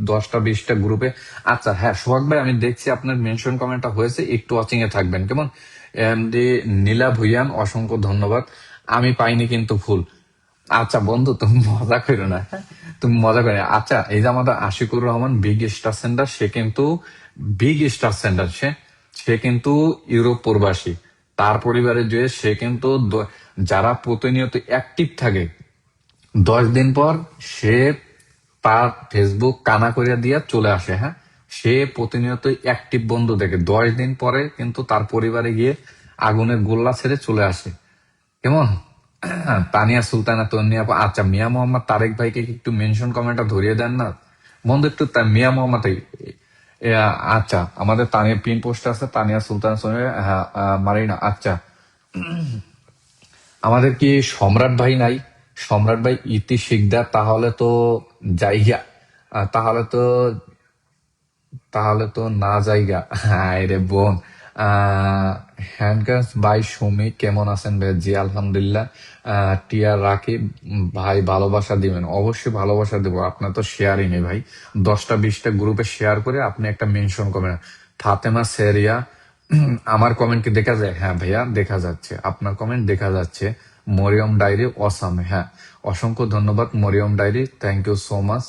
10টা 20টা গ্রুপে। আচ্ছা হ্যাঁ সোহাগ ভাই, আমি দেখছি আপনার মেনশন কমেন্টটা হয়েছে, একটু ওয়াচিং এ থাকবেন কেমন। এমডি নীলা ভুইয়ান, অসংখ্য ধন্যবাদ। আমি পাইনি কিন্তু ফুল। আচ্ছা বন্ধু, তুমি মজা করো না, হ্যাঁ? তুমি মজা করো না। আচ্ছা এই যে আমাদের Ashikur Rahman big star centre, সে কিন্তু বিগ স্টার সেন্টার, সে সে কিন্তু ইউরোপ প্রবাসী। তার পরিবারের যে সে কিন্তু যারা প্রতিনিয়ত অ্যাক্টিভ থাকে, 10 দিন পর সে তার ফেসবুক কানা করিয়া দিয়া চলে আসে, হ্যাঁ। সে প্রতিনিয়ত অ্যাক্টিভ বন্ধু দেখে, 10 দিন পরে কিন্তু তার পরিবারে গিয়ে আগুনের গোল্লা ছেড়ে চলে আসে কেমন। তানিয়া সুলতানা, তন্নিয়া আপা। আচ্ছা মিয়া মোহাম্মদ তারেক ভাইকে কি একটু মেনশন কমেন্টটা ধরিয়ে দেন না বন্ধু একটু। মিয়া মোহাম্মদ আচ্ছা আমাদের তানিয়া পিন পোস্ট আছে, তানিয়া সুলতানা সোনিয়া, হ্যাঁ মারিনা। আচ্ছা আমাদের কি সম্রাট ভাই নাই? সম্রাট ভাই ইতি শিকদার, তাহলে তো জায়গা, তাহলে তো না জায়গা। হ্যাঁ রে বোন। হ্যান্ডকাস ভাই সুমি কেমন আছেন ভাই? জি আলহামদুলিল্লাহ। টিয়া রাকিব ভাই, ভালোবাসা দিবেন? অবশ্যই ভালোবাসা দেবো, আপনার তো শেয়ারই নেই ভাই। 10টা 20টা গ্রুপে শেয়ার করে আপনি একটা মেনশন করবেন। ফাতেমা সেরিয়া, আমার কমেন্ট কি দেখা যায়? হ্যাঁ ভাইয়া দেখা যাচ্ছে, আপনার কমেন্ট দেখা যাচ্ছে। মরিয়ম ডায়েরি অসাম, হ্যাঁ অসংখ্য ধন্যবাদ Maryam diary, thank you so much.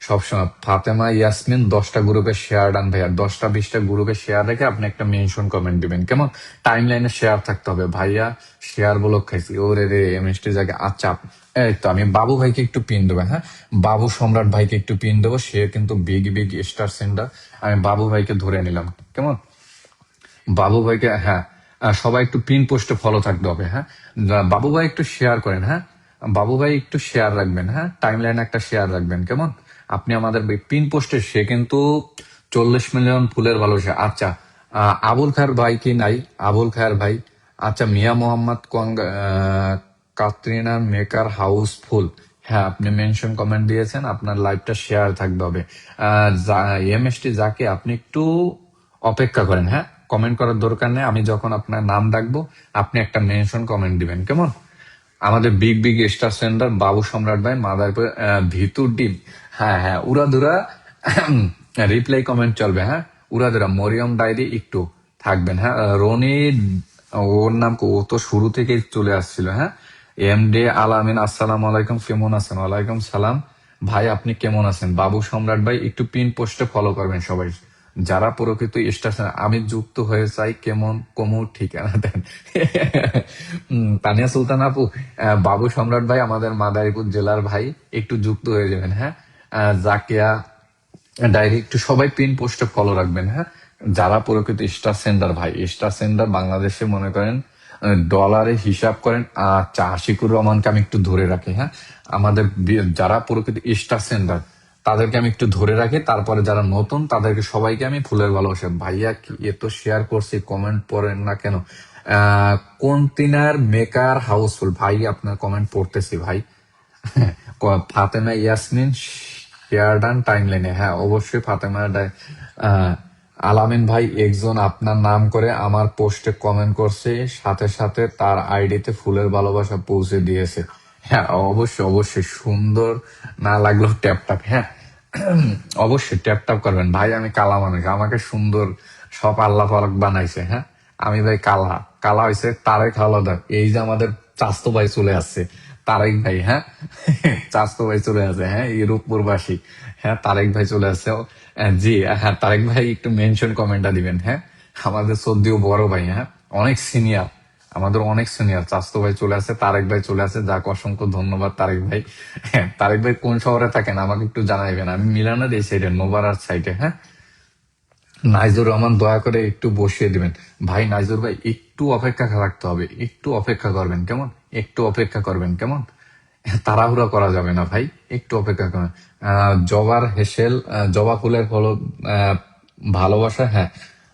সবসময় ফাতেমা ইয়াসমিন, 10টা গ্রুপে শেয়ার ডান ভাইয়া। 10টা 20টা গ্রুপে শেয়ার রেখে আপনি একটা মেনশন কমেন্ট দিবেন কেমন। টাইম লাইনে শেয়ার থাকতে হবে ভাইয়া। শেয়ার ব্লক খাইছি ওরে রে এমএসটি জায়গায়। আচ্ছা এই তো আমি বাবু ভাইকে একটু পিন দেবো, হ্যাঁ। বাবু সম্রাট ভাইকে একটু পিন দেবো, সে কিন্তু বিগ বিগ স্টার সেন্টার। আমি বাবু ভাইকে ধরে নিলাম কেমন। বাবু ভাইকে হ্যাঁ, সবাই একটু পিন পোস্টে ফলো থাকতে হবে, হ্যাঁ। বাবু ভাই একটু শেয়ার করেন, হ্যাঁ। বাবু ভাই একটু শেয়ার রাখবেন, হ্যাঁ। টাইম লাইনে একটা শেয়ার রাখবেন কেমন। আপনি আমাদের পিন পোস্টে, সে কিন্তু 40 মিলিয়ন ফুলের ভালোবাসা। আচ্ছা আবুল খায়ের ভাই কি নাই? আবুল খায়ের ভাই। আচ্ছা মিয়া মোহাম্মদ কাতরিনা মেকার হাউসফুল, হ্যাঁ আপনি মেনশন কমেন্ট দিয়েছেন, আপনার লাইভটা শেয়ার থাকতে হবে। এমএসটি যাকে, আপনি একটু অপেক্ষা করেন, হ্যাঁ। কমেন্ট করার দরকার নেই, আমি যখন আপনার নাম ডাকবো আপনি একটা মেনশন কমেন্ট দিবেন কেমন। আমাদের বিগ বিগ স্টার সেন্টার বাবু সম্রাট ভাই, মাদারপুর ভিতুর ডিম। হ্যাঁ হ্যাঁ উড়াধুরা রিপ্লাই কমেন্ট চলবে, হ্যাঁ। উড়াধুরা মরিয়ম ডায়েরি একটু থাকবেন, হ্যাঁ। রনি, ওর নাম ও তো শুরু থেকেই চলে আসছিল, হ্যাঁ। এমডি আলামিন, আসসালামু আলাইকুম, কেমন আছেন? ওয়ালাইকুম সালাম ভাই, আপনি কেমন আছেন? বাবু সম্রাট ভাই একটু পিন পোস্টে ফলো করবেন সবাই, যারা প্রকৃত স্টেশন। আমি যুক্ত হয়ে চাই কেমন কমু ঠিকানা দেন। তানিয়া সুলতান আপু, বাবু সম্রাট ভাই আমাদের মাদারীপুর জেলার ভাই, একটু যুক্ত হয়ে যাবেন, হ্যাঁ। জাকিয়া ডায়েরি একটু সবাই পিন পোস্টে ফলো রাখবেন, হ্যাঁ। যারা প্রকৃত স্টার সেন্টার ভাই, স্টার সেন্টার বাংলাদেশে মনে করেন ডলারে হিসাব করেন। আচ্ছা আশিকুর রহমানকে আমি একটু ধরে রাখি, হ্যাঁ। আমাদের যারা প্রকৃত স্টার সেন্টার তাদেরকে আমি একটু ধরে রাখি, তারপরে যারা নতুন তাদেরকে সবাইকে আমি ফুলের ভালোবাসা। ভাইয়া কি এত শেয়ার করছি, কমেন্ট পড়েন না কেন? কন্টিনার মেকার হাউসফুল ভাই, আপনার কমেন্ট পড়তেছি ভাই। Fatema Yasmin share done time লাইনে, হ্যাঁ অবশ্যই ফাতেমা আলামিন ভাই একজন আপনার নাম করে আমার পোস্টে কমেন্ট করছে, সাথে সাথে তার আইডিতে ফুলের ভালোবাসা পৌঁছে দিয়েছে। হ্যাঁ অবশ্যই অবশ্যই, সুন্দর না লাগলো ট্যাপ ট্যাপ, হ্যাঁ। অবশ্যই ট্যাপ ট্যাপ করবেন ভাই, আমি কালা মানুষ, আমাকে সুন্দর সব আল্লাহ পাক বানাইছে, হ্যাঁ। আমি ভাই কালা, কালা হয়েছে তারেক হাওলাদার। এই যে আমাদের চাস্তো ভাই চলে আসছে, তারেক ভাই, হ্যাঁ। চাস্তো ভাই চলে আসে, হ্যাঁ ইউরোপ প্রবাসী, হ্যাঁ তারেক ভাই চলে আসছে। জি হ্যাঁ তারেক ভাই একটু মেনশন কমেন্টটা দিবেন, হ্যাঁ। আমাদের সদ্যীয় বড় ভাই, হ্যাঁ অনেক সিনিয়র, আমাদের অনেক সিনিয়র চাস্তো ভাই চলে আসে, তারেক ভাই চলে আসে, যাক অসংখ্য ধন্যবাদ তারেক ভাই। হ্যাঁ তারেক ভাই কোন শহরে থাকেন আমাকে একটু জানাইবেন, আমি মিলানের এই সাইডে, নোবারার সাইডে, হ্যাঁ। নাইজুর রহমান দয়া করে একটু বসিয়ে দিবেন। ভাই নাইজুর ভাই একটু অপেক্ষা রাখতে হবে, একটু অপেক্ষা করবেন কেমন, একটু অপেক্ষা করবেন কেমন। তাড়াহুড়া করা যাবে না ভাই, একটু অপেক্ষা করেন। জবার হেসেল, জবা ফুলের হলো ভালোবাসা, হ্যাঁ।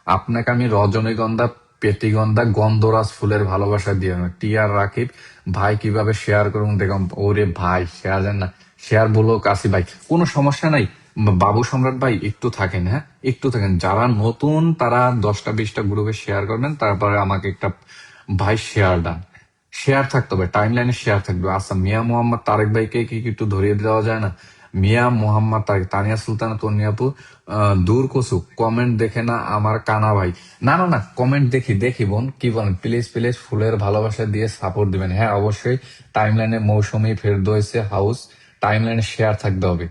আপনাকে আমি রজনীগন্ধা, পেতিগন্ধা, গন্ধরাজ ফুলের ভালোবাসা দিয়ে টিয়ার রাকিব ভাই, কিভাবে শেয়ার করুন দেখুন। ওরে ভাই শেয়ার দেন না, শেয়ার বলো কাশি ভাই, কোনো সমস্যা নাই। বাবু সম্রাট ভাই একটু থাকেন, হ্যাঁ একটু থাকেন। যারা নতুন তারা 10টা 20টা গ্রুপে শেয়ার করবেন, তারপরে আমাকে একটা ভাই শেয়ার ডান, শেয়ার থাকতে হবে, টাইম লাইনে শেয়ার থাকবে। আচ্ছা মিয়া মোহাম্মদ তারেক ভাইকে কি একটু ধরিয়ে দেওয়া যায় না? মিয়া মোহাম্মদ তারেক, তানিয়া সুলতানা, তন্নি আপু, দূর কসু কমেন্ট দেখে না আমার কানা ভাই। না না না, কমেন্ট দেখি দেখি বোন, কি বলেন, প্লিজ প্লিজ ফুলের ভালোবাসা দিয়ে সাপোর্ট দিবেন। হ্যাঁ অবশ্যই টাইমলাইনে মৌসুমী ফেরদৌসে হাউস টাইমলাইনে শেয়ার থাকতে হবে।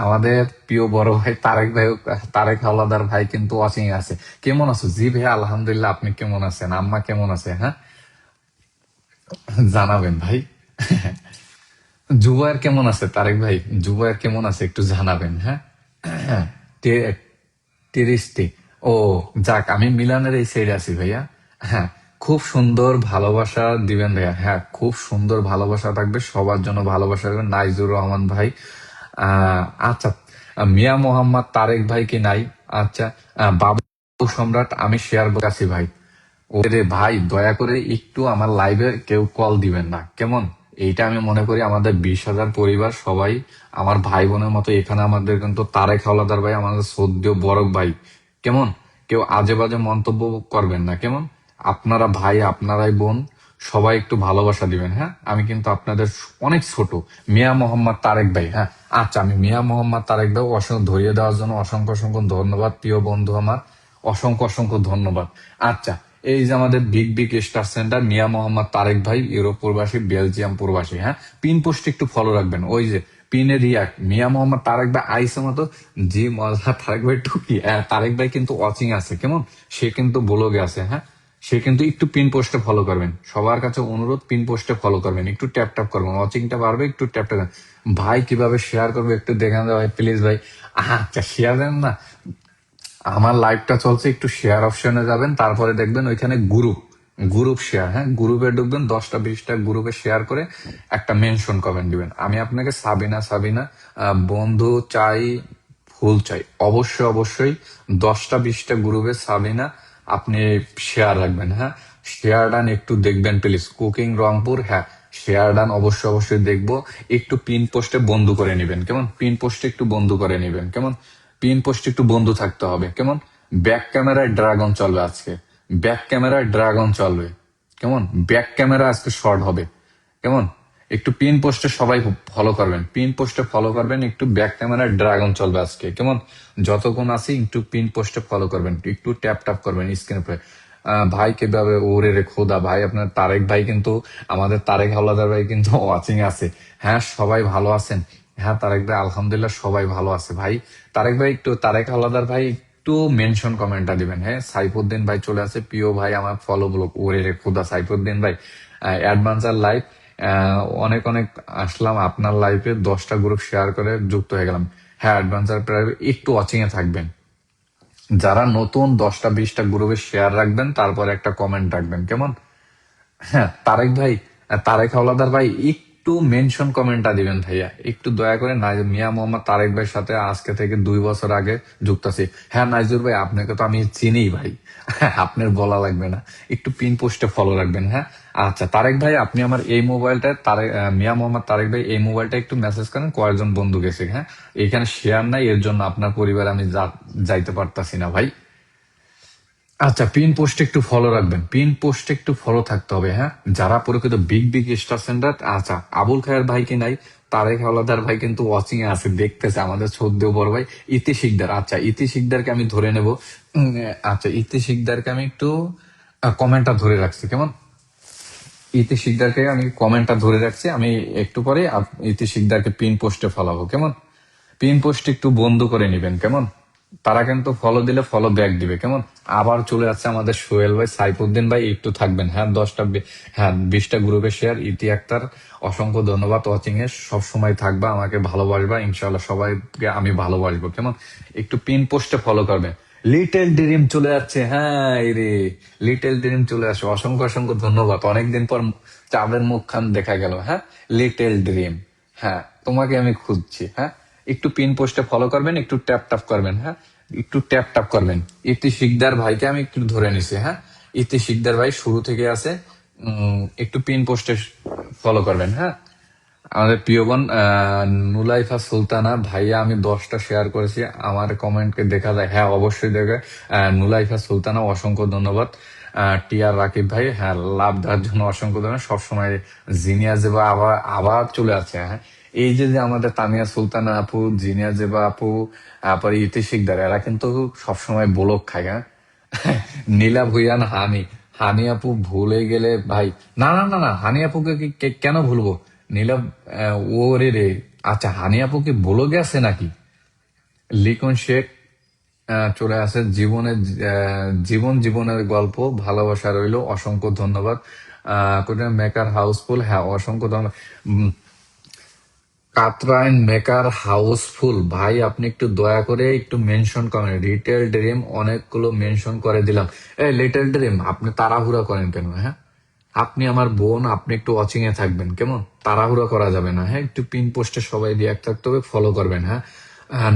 আমাদের প্রিয় বড় ভাই তারেক ভাই, তারেক হাওলাদার ভাই কিন্তু ওয়াচিং আছে। কেমন আছো? জি ভাই আলহামদুলিল্লাহ, আপনি কেমন আছেন? আম্মা কেমন আছে? হ্যাঁ জানাবেন ভাই। জুবায়ের কেমন আছে তারেক ভাই? জুবায়ের কেমন আছে একটু জানাবেন। হ্যাঁ টে- টেরিস্টি। ও যাক, আমি মিলানের এই সাইডে আছি ভাইয়া। হ্যাঁ, খুব সুন্দর ভালোবাসা দিবেন ভাইয়া। হ্যাঁ খুব সুন্দর ভালোবাসা থাকবে, সবার জন্য ভালোবাসা থাকবে। নাইজুর রহমান ভাই, আচ্ছা, মিয়া মোহাম্মদ তারেক ভাই কি নাই? আচ্ছা, বাবু সম্রাট, আমি শেয়ার আছি ভাই। ওরে ভাই, দয়া করে একটু আমার লাইভে কেউ কল দিবেন না কেমন? এইটা আমি মনে করি আমাদের 20,000 পরিবার সবাই আমার ভাই বোনের মতো এখানে। আমাদের কিন্তু তারেক হাওলাদার ভাই আমাদের শ্রদ্ধেয় বড় ভাই কেমন? কেউ আজে বাজে মন্তব্য করবেন না কেমন? আপনারা ভাই, আপনারাই বোন, সবাই একটু ভালোবাসা দিবেন। হ্যাঁ আমি কিন্তু আপনাদের অনেক ছোট। মিয়া মোহাম্মদ তারেক ভাই, হ্যাঁ আচ্ছা, আমি মিয়া মোহাম্মদ তারেক ভাই অসংখ্য ধরিয়ে দেওয়ার জন্য অসংখ্য অসংখ্য ধন্যবাদ প্রিয় বন্ধু আমার, অসংখ্য অসংখ্য ধন্যবাদ। আচ্ছা, এই যে আমাদের big big star centre Mia Mohammad Tarique ভাই, ইউরোপ প্রবাসী, বেলজিয়াম প্রবাসী। হ্যাঁ পিন পোস্ট একটু ফলো রাখবেন, ওই যে পিনে রিয়াক্ট মিয়া মোহাম্মদ তারেক ভাই আইসে মতো। জি মজা তারেক ভাই টুকি। তারেক ভাই কিন্তু ওয়াচিং আছে কেমন? সে কিন্তু ব্লগে আছে। হ্যাঁ সে কিন্তু একটু পিন পোস্টে ফলো করবেন, সবার কাছে অনুরোধ পিন পোস্টে ফলো করবেন, একটু ট্যাপ ট্যাপ করবেন, ওয়াচিংটা বাড়বে, একটু ট্যাপ ট্যাপ। ভাই কিভাবে শেয়ার করবে একটু দেখে দেওয়া ভাই প্লিজ ভাই। আচ্ছা শেয়ার দেন না, আমার লাইভটা চলছে, একটু শেয়ার অপশনে যাবেন, তারপরে দেখবেন ওইখানে গ্রুপ, গ্রুপ শেয়ার। হ্যাঁ গ্রুপে ঢুকবেন, 10টা 20টা গ্রুপে শেয়ার করে একটা মেনশন কমেন্ট দিবেন, আমি আপনাকে সাবিনা সাবিনা বন্ধু চাই, ফুল চাই। অবশ্যই অবশ্যই 10টা 20টা গ্রুপে সাবিনা আপনি শেয়ার রাখবেন। হ্যাঁ শেয়ার ডান একটু দেখবেন প্লিজ, কুকিং রংপুর। হ্যাঁ শেয়ার ডান অবশ্যই অবশ্যই দেখবো। একটু পিন পোস্টে বন্ধু করে নিবেন কেমন? পিন পোস্টে একটু বন্ধু করে নিবেন কেমন? পিন পোস্ট একটু বন্ধু থাকতে হবে কেমন? ব্যাক ক্যামেরায় ড্রাগন চলবে আজকে, ব্যাক ক্যামেরায় ড্রাগন চলবে কেমন? ব্যাক ক্যামেরা আজকে শর্ট হবে কেমন? একটু পিন পোস্টে সবাই ফলো করবেন, পিন পোস্টে ফলো করবেন, একটু ব্যাক ক্যামেরায় ড্রাগন চলবে আজকে কেমন? যতক্ষণ আছি একটু পিন পোস্টে ফলো করবেন, একটু ট্যাপ ট্যাপ করবেন স্ক্রিন পরে। ভাই কিভাবে? ওরে রে খোদা ভাই, আপনার তারেক ভাই কিন্তু, আমাদের তারেক হাওলাদার ভাই কিন্তু ওয়াচিং আছে। হ্যাঁ সবাই ভালো আছেন? হ্যাঁ তারেক ভাই আলহামদুলিল্লাহ সবাই ভালো আছে ভাই। তারেক ভাই একটু, তারেক হাওলাদার ভাই একটু মেনশন কমেন্টটা দিবেন। হ্যাঁ সাইফুদ্দিন ভাই চলে আসে, প্রিয় ভাই আমার ফলো ব্লক। ওরে রে খোদা সাইফুদ্দিন ভাই, অ্যাডভান্সার লাইভ, অনেক অনেক আসলাম আপনার লাইফে, 10টা গ্রুপ শেয়ার করে যুক্ত হয়ে গেলাম। হ্যাঁ অ্যাডভান্সার প্রায় একটু ওয়াচিং এ থাকবেন, যারা নতুন 10টা 20টা গ্রুপে শেয়ার রাখবেন, তারপরে একটা কমেন্ট রাখবেন কেমন? হ্যাঁ তারেক ভাই, তারেক হাওলাদার ভাই একটু মেনশন কমেন্টটা দিবেন ভাইয়া, একটু দয়া করে। মিয়া মোহাম্মদ তারেক ভাইয়ের সাথে আজকে থেকে 2 বছর আগে যুক্ত আছি। হ্যাঁ নাইজুর ভাই, আপনাকে তো আমি চিনি ভাই, আপনার বলা লাগবে না, একটু পিন পোস্টে ফলো রাখবেন। হ্যাঁ আচ্ছা তারেক ভাই, আপনি আমার এই মোবাইলটা, তারেক মিয়া মোহাম্মদ তারেক ভাই এই মোবাইলটা একটু মেসেজ করেন কয়েকজন বন্ধু গেছে। হ্যাঁ এখানে শেয়ার নাই, এর জন্য আপনার পরিবার আমি যাইতে পারতাছি না ভাই। আচ্ছা পিন পোস্টে একটু ফলো রাখবেন, পিন পোস্টে একটু ফলো থাকতে হবে। হ্যাঁ যারা প্রকৃত বিগ বিগ স্টার সেন্টার। আচ্ছা আবুল খায়ের ভাই কি নাই? তারেক হাওলাদার ভাই কিন্তু ওয়াচিং এ আছে, দেখতেছে আমাদের শ্রদ্ধেয় বড় ভাই ইতি শিকদার। আচ্ছা ইতি শিকদারকে আমি ধরে নেব। আচ্ছা ইতি শিকদারকে আমি একটু কমেন্টটা ধরে রাখছি কেমন? ইতি শিকদারকে আমি কমেন্টটা ধরে রাখছি, আমি একটু পরে ইতি শিকদারকে পিন পোস্টে ফলাবো কেমন? পিন পোস্ট একটু বন্ধ করে নিবেন কেমন? তারা কিন্তু ফলো দিলে ফলো ব্যাক দিবে কেমন? আবার চলে যাচ্ছে আমাদের সোহেল ভাই, সাইফুদ্দিন ভাই একটু থাকবেন। হ্যাঁ 10টা 20টা গ্রুপে শেয়ার। ইতি আক্তার অসংখ্য ধন্যবাদ ওয়াচিং এ, সব সময় থাকবা, আমাকে ভালোবাসবা ইনশাল্লাহ, সবাইকে আমি ভালোবাসবো কেমন? একটু পিন পোস্টে ফলো করবেন। লিটল ড্রিম চলে যাচ্ছে, হ্যাঁ এই রে, লিটল ড্রিম চলে আসে, অসংখ্য অসংখ্য ধন্যবাদ। অনেকদিন পর চাঁদের মুখখান দেখা গেল। হ্যাঁ লিটল ড্রিম, হ্যাঁ তোমাকে আমি খুঁজছি। হ্যাঁ একটু পিন পোস্টে ফলো করবেন, একটু ট্যাপ ট্যাপ করবেন। হ্যাঁ একটু ট্যাপ ট্যাপ করবেন। ইতি শিকদার ভাইকে আমি একটু ধরে নিছি। হ্যাঁ ইতি শিকদার ভাই শুরু থেকে আছে, একটু পিন পোস্টে ফলো করবেন। হ্যাঁ আমাদের প্রিয় বোন নুলাইফা সুলতানা ভাইয়া, আমি 10টা শেয়ার করেছি, আমার কমেন্টকে দেখা যায়। হ্যাঁ অবশ্যই দেখে। নুলাইফা সুলতানা অসংখ্য ধন্যবাদ। টিআর রাকিব ভাই, হ্যাঁ লাভ দেওয়ার জন্য অসংখ্য ধন্যবাদ। সবসময় জিনিয়াস বা আবার আবার চলে আসছে। হ্যাঁ এই যে যে আমাদের তানিয়া সুলতানা আপু, জিনিয়া জেবা আপু, তারপরে ইতি শিকদার, এরা কিন্তু সবসময় ব্লক খায়, হ্যাঁ। নীলা ভুইয়ান হানি, হানি আপু ভুলে গেলে ভাই, না না না না, হানি আপুকে কেন ভুলবো? নীলা, ওরে রে, আচ্ছা হানি আপু কি ভুলে গেছে নাকি? লিখন শেখ চলে আসে জীবনের, জীবনের গল্প, ভালোবাসা রইলো, অসংখ্য ধন্যবাদ। মেকার হাউসফুল, হ্যাঁ অসংখ্য ধন্যবাদ। কাতরাইন মেকার হাউসফুল ভাই, আপনি একটু দয়া করে একটু মেনশন করেন, রিটেল ড্রিম অনেকগুলো মেনশন করে দিলাম। এই লিটল ড্রিম, আপনি তাড়াহুড়া করেন কেন, হ্যাঁ? আপনি আমার বোন, আপনি একটু ওয়াচিং এ থাকবেন কেমন? তাড়াহুড়া করা যাবে না, হ্যাঁ। একটু পিন পোস্টে সবাই রিয়াক্ট থাকতে হবে, ফলো করবেন, হ্যাঁ।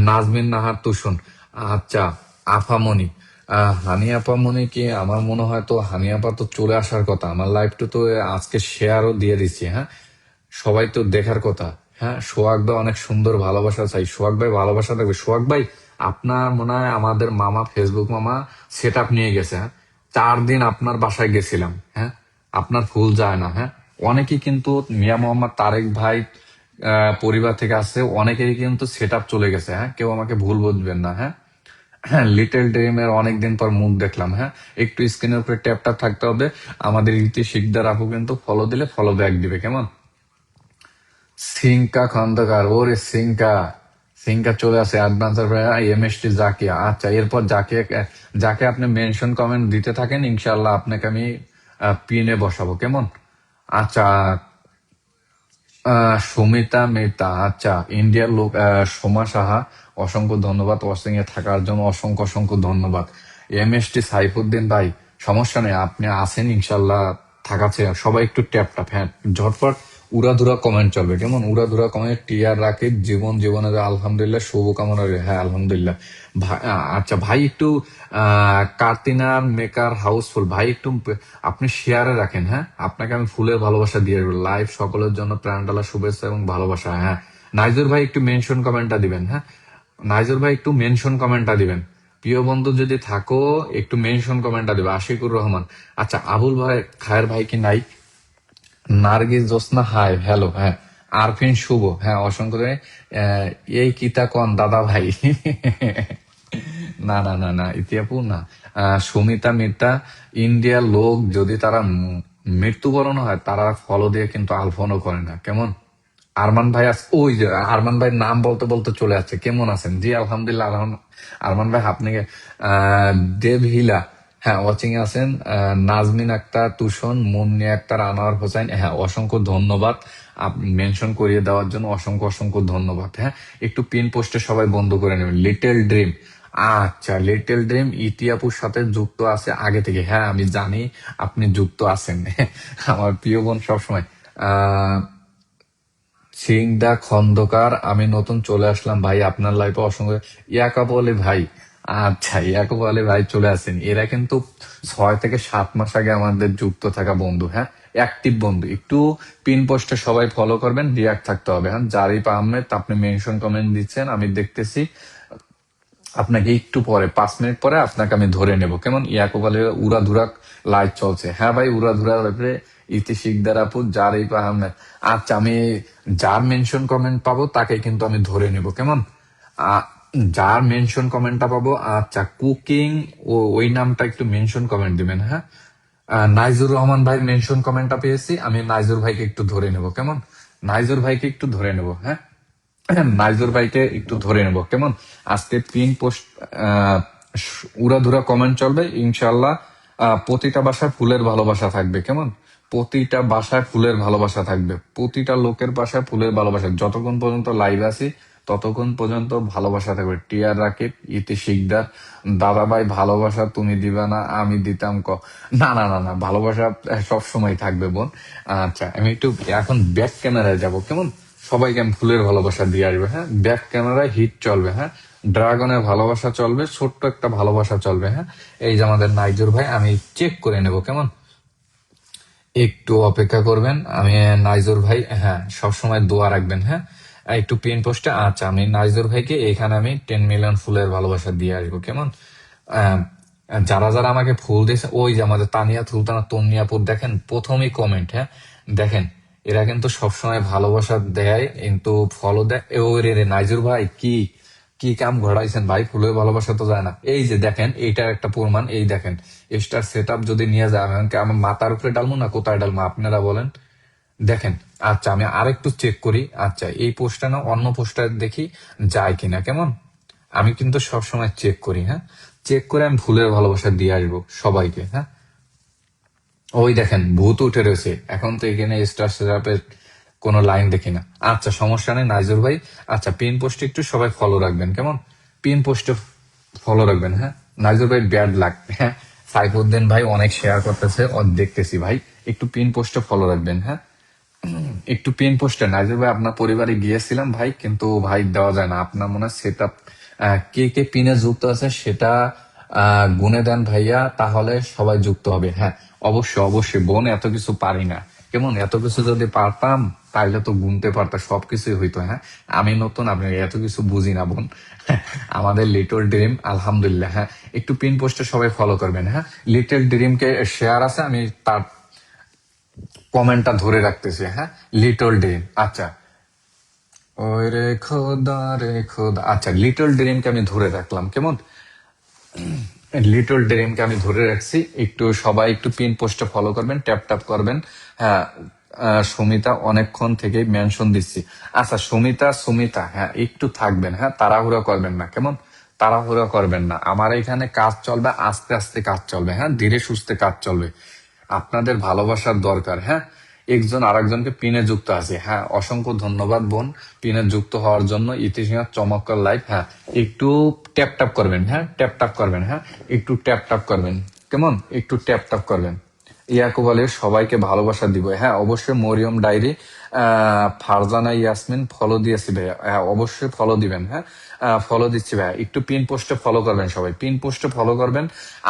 নাজমিন নাহার তুষন, আচ্ছা। আফামনি, হানি আপামনি কি? আমার মনে হয় তো হানি আপা তো চলে আসার কথা, আমার লাইভটা তো আজকে শেয়ারও দিয়ে দিচ্ছি, হ্যাঁ। সবাই তো দেখার কথা, হ্যাঁ। সোহাগ ভাই অনেক সুন্দর, ভালোবাসা চাই, সোহাগ ভাই ভালোবাসা থাকবে। সোহাগ ভাই, আপনার মনে হয় আমাদের মামা, ফেসবুক মামা সেট আপ নিয়ে গেছে, হ্যাঁ। 4 দিন আপনার বাসায় গেছিলাম, হ্যাঁ। আপনার ফুল যায় না, হ্যাঁ। অনেকেই কিন্তু মিয়া মোহাম্মদ তারেক ভাই পরিবার থেকে আসছে, অনেকেরই কিন্তু সেট আপ চলে গেছে, হ্যাঁ। কেউ আমাকে ভুল বুঝবেন না, হ্যাঁ। হ্যাঁ, লিটল ড্রিমের অনেকদিন পর মুখ দেখলাম, হ্যাঁ। একটু স্ক্রিনের উপরে ট্যাপ ট্যাপ থাকতে হবে। আমাদের ইতি শিকদার আপু কিন্তু ফলো দিলে ফলো ব্যাক দিবে, কেমন? সিংকা খন্দকার, ওরে সিংকা, সিংকা চলে আসে অ্যাডভান্সার, এমএসটি জাকিয়া, আচ্ছা। এরপর জাকিয়া, যাকে আপনি মেনশন কমেন্ট দিতে থাকেন, ইনশাল্লাহ আপনাকে আমি পিনে বসাবো, কেমন? আচ্ছা। সুমিতা মেহতা, আচ্ছা। ইন্ডিয়ার লোক, সোমা সাহা, অসংখ্য ধন্যবাদ ওয়াচিং এ থাকার জন্য, অসংখ্য অসংখ্য ধন্যবাদ। এমএসটি সাইফুদ্দিন ভাই, সমস্যা নেই, আপনি আসেন ইনশাল্লাহ, থাকাছে। সবাই একটু ট্যাপ ট্যাপ, হ্যাঁ। ঝটপট উড়াধুরা কমেন্ট চলবে, কেমন? উড়াধুরা কমেন্ট, টিয়ার রাকিব, জীবনের আলহামদুলিল্লাহ, শুভকামনা রইলো, হ্যাঁ আলহামদুলিল্লাহ। আচ্ছা ভাই, একটু কার্তিনার মেকার হাউসফুল ভাই, একটু আপনি শেয়ারে রাখেন, হ্যাঁ। আপনাকে আমি ফুলের ভালোবাসা দিয়ে দেবো। লাইভ সকলের জন্য প্রাণডালা শুভেচ্ছা এবং ভালোবাসা, হ্যাঁ। নাইজুর ভাই একটু মেনশন কমেন্টটা দিবেন, হ্যাঁ। নাইজুর ভাই একটু মেনশন কমেন্টটা দিবেন। প্রিয় বন্ধু যদি থাকো, একটু মেনশন কমেন্টটা দিবে। আশিকুর রহমান, আচ্ছা। আবুল ভাই, খায়ের ভাই কি নাই? নার্গিস জোসনা, হাই হ্যালো, হ্যাঁ। আরফিন শুভ, হ্যাঁ অসংখ্য এই কিতা কন দাদা ভাই। না না না না, ইতিয়াপু না। সুমিতা মিতা, ইন্ডিয়ার লোক যদি তারা মৃত্যুবরণ হয়, তারা ফলো দিয়ে কিন্তু আলফনও করে না, কেমন? আরমান ভাই ওই যে আরমান ভাই নাম বলতে বলতে চলে আসছে, কেমন আছেন? জি আলহামদুলিল্লাহ। আরমান ভাই, আপনি আহ দেবহিলা, হ্যাঁ ওয়াচিং এ আছেন। নাজমিন আক্তার তুষন, মুন্নি আক্তার, আনোয়ার হোসেন, হ্যাঁ অসংখ্য ধন্যবাদ আপনি মেনশন করিয়ে দেওয়ার জন্য, অসংখ্য অসংখ্য ধন্যবাদ, হ্যাঁ। একটু পিন পোস্টে সবাই বন্ধ করে নেবেন। লিটল ড্রিম, আচ্ছা। লিটল ড্রিম ইতিয়াপুর সাথে যুক্ত আছে আগে থেকে, হ্যাঁ আমি জানি আপনি যুক্ত আছেন। আমার প্রিয় বোন সবসময়। আহ সিংদা খন্দকার, আমি নতুন চলে আসলাম ভাই আপনার লাইফে, অসংখ্য। ইয়াকাব আলী ভাই, আচ্ছা ইয়াকুব আলী ভাই চলে আসেন। এরা কিন্তু 6 থেকে 7 মাস আগে আমাদের যুক্ত থাকা বন্ধু, হ্যাঁ। অ্যাক্টিভ বন্ধু। একটু পিন পোস্টে সবাই ফলো করবেন, রিয়াক্ট থাকতে হবে, হ্যাঁ। জারিফ আহমেদ, আপনি মেনশন কমেন্ট দিচ্ছেন, আমি দেখতেছি। আপনাকে একটু পরে, 5 মিনিট পরে আপনাকে আমি ধরে নেব, কেমন? ইয়াকুব আলী, উড়াধুরা লাইভ চলছে, হ্যাঁ ভাই। উড়াধুরা লাইভে ইতি শিকদার আপু, জারিফ আহমেদ, আচ্ছা। আমি যার মেনশন কমেন্ট পাবো তাকে কিন্তু আমি ধরে নেব, কেমন? আ- যার মেনশন কমেন্টটা পাবো, আচ্ছা। কুকিং, ওই নামটা একটু মেনশন কমেন্ট দিবেন, হ্যাঁ। নাইজুর রহমান ভাই মেনশন কমেন্টটা পেয়েছি, আমি নাইজুর ভাইকে একটু ধরে নেব, কেমন? নাইজুর ভাইকে একটু ধরে নেব, হ্যাঁ। নাইজুর ভাইকে একটু ধরে নেব, কেমন? আজকে পিন পোস্ট, উড়াধুরা কমেন্ট চলবে ইনশাল্লাহ। প্রতিটা বাসায় ফুলের ভালোবাসা থাকবে, কেমন? প্রতিটা বাসায় ফুলের ভালোবাসা থাকবে, প্রতিটা লোকের বাসায় ফুলের ভালোবাসা। যতক্ষণ পর্যন্ত লাইভ আছি ততক্ষণ পর্যন্ত ভালোবাসা থাকবে। টিয়ার রাকিব, ইতি শিকদার, দাদা ভাই ভালোবাসা তুমি দিবা না, আমি দিতাম না না না না, ভালোবাসা সব সময় থাকবে বোন। আচ্ছা, আমি একটু এখন ব্যাক ক্যামেরায় যাব, কেমন? সবাইকে আমি ফুলের ভালোবাসা দিয়ে আসবে, হ্যাঁ। ব্যাক ক্যামেরায় হিট চলবে, হ্যাঁ। ড্রাগনের ভালোবাসা চলবে, ছোট্ট একটা ভালোবাসা চলবে, হ্যাঁ। এই যে আমাদের নাইজুর ভাই, আমি চেক করে নেব, কেমন? একটু অপেক্ষা করবেন। আমি নাইজুর ভাই, হ্যাঁ সবসময় দোয়া রাখবেন, হ্যাঁ। একটু পিন পোস্টে, আচ্ছা। আমি নাইজুর ভাইকে এখানে আমি 10 মিলিয়ন ফুলের ভালোবাসা দিয়ে আসবো, কেমন? আহ, যারা যারা আমাকে ফুল দিয়েছে, ওই যে আমাদের তানিয়া সুলতানা তন্নিয়াপুর, দেখেন প্রথমেই কমেন্ট, হ্যাঁ। দেখেন এরা কিন্তু সবসময় ভালোবাসা দেয়, কিন্তু ফলো দেয়। এ ওরে রে নাইজুর ভাই, কি কি কাম ঘটাইছেন ভাই, ফুলের ভালোবাসা তো যায় না। এই যে দেখেন, এইটার একটা প্রমাণ, এই দেখেন স্টার সেট আপ যদি নিয়ে যায়, আমি আমার মাথার উপরে ডালবো না কোথায় ডালবো আপনারা বলেন। দেখেন, আচ্ছা আমি আরেকটু চেক করি, আচ্ছা এই পোস্টটা না অন্য পোস্টার দেখি যায় কিনা, কেমন। আমি কিন্তু সবসময় চেক করি, হ্যাঁ, চেক করে আমি ফুলের ভালোবাসা দিয়ে আসবো সবাইকে, হ্যাঁ। ওই দেখেন ভূত উঠে রয়েছে, এখন তো এখানে স্টার সেটআপের কোনো লাইন দেখি না। আচ্ছা সমস্যা নেই নাইজুর ভাই, আচ্ছা পিন পোস্টে একটু সবাই ফলো রাখবেন, কেমন। পিন পোস্টে ফলো রাখবেন, হ্যাঁ। নাইজুর ভাই ব্যাড লাক, হ্যাঁ। সাইফুদ্দিন ভাই অনেক শেয়ার করতেছে, দেখতেছি ভাই, একটু পিন পোস্টে ফলো রাখবেন, হ্যাঁ। একটু পিন পোস্টে নাইজুর ভাই আপনার পরিবারে গিয়েছিলাম ভাই, কিন্তু ভাই দেওয়া যায় না, আপনার মনে হয় সেট আপ কে কে পিনে যুক্ত আছে সেটা গুনে দেন ভাইয়া, তাহলে সবাই যুক্ত হবে, হ্যাঁ। অবশ্যই অবশ্যই বোন, এত কিছু পারি না, কেমন। এত কিছু যদি পারতাম তাইলে তো গুনতে পারতাম, সবকিছুই হইতো, হ্যাঁ। আমি নতুন, আপনি এত কিছু বুঝি না বোন। আমাদের লিটল ড্রিম আলহামদুলিল্লাহ, হ্যাঁ। একটু পিন পোস্টে সবাই ফলো করবেন, হ্যাঁ। লিটল ড্রিম কে শেয়ার আছে, আমি তার কমেন্টটা ধরে রাখতেছি, হ্যাঁ। লিটল ড্রিম, আচ্ছা। ওই রে খোদা রে খোদা, আচ্ছা লিটল ড্রিমকে আমি ধরে রাখলাম, কেমন। লিটল ড্রিমকে আমি ধরে রাখছি, একটু সবাই একটু পিন পোস্টে ফলো করবেন, ট্যাপ ট্যাপ করবেন, হ্যাঁ। সুমিতা অনেকক্ষণ থেকে মেনশন দিচ্ছি, আচ্ছা সুমিতা সুমিতা, হ্যাঁ একটু থাকবেন, হ্যাঁ, তাড়াহুড়া করবেন না, কেমন। তাড়াহুড়া করবেন না, আমার এখানে কাজ চলবে, আস্তে আস্তে কাজ চলবে, হ্যাঁ, ধীরে সুস্থে কাজ চলবে। আপনাদের ভালোবাসার দরকার, হ্যাঁ। একজন আরেকজনকে পিনে যুক্ত আছে, হ্যাঁ, অসংখ্য ধন্যবাদ বোন পিনে যুক্ত হওয়ার জন্য। ইতিহাস চমৎকার লাইভ, হ্যাঁ। একটু ট্যাপ ট্যাপ করবেন, হ্যাঁ, ট্যাপ ট্যাপ করবেন, হ্যাঁ। একটু ট্যাপ ট্যাপ করবেন, কেমন, একটু ট্যাপ ট্যাপ করবেন। ইয়াকু বলে সবাইকে ভালোবাসা দিব, হ্যাঁ অবশ্যই। মরিয়ম ডায়েরি, ফারজানা ইয়াসমিন ফলো দিয়েছি ভাইয়া, হ্যাঁ অবশ্যই ফলো দিবেন, হ্যাঁ। ফলো দিচ্ছি ভাইয়া, একটু পিন পোস্টে ফলো করবেন, সবাই পিন পোস্টে ফলো করবেন।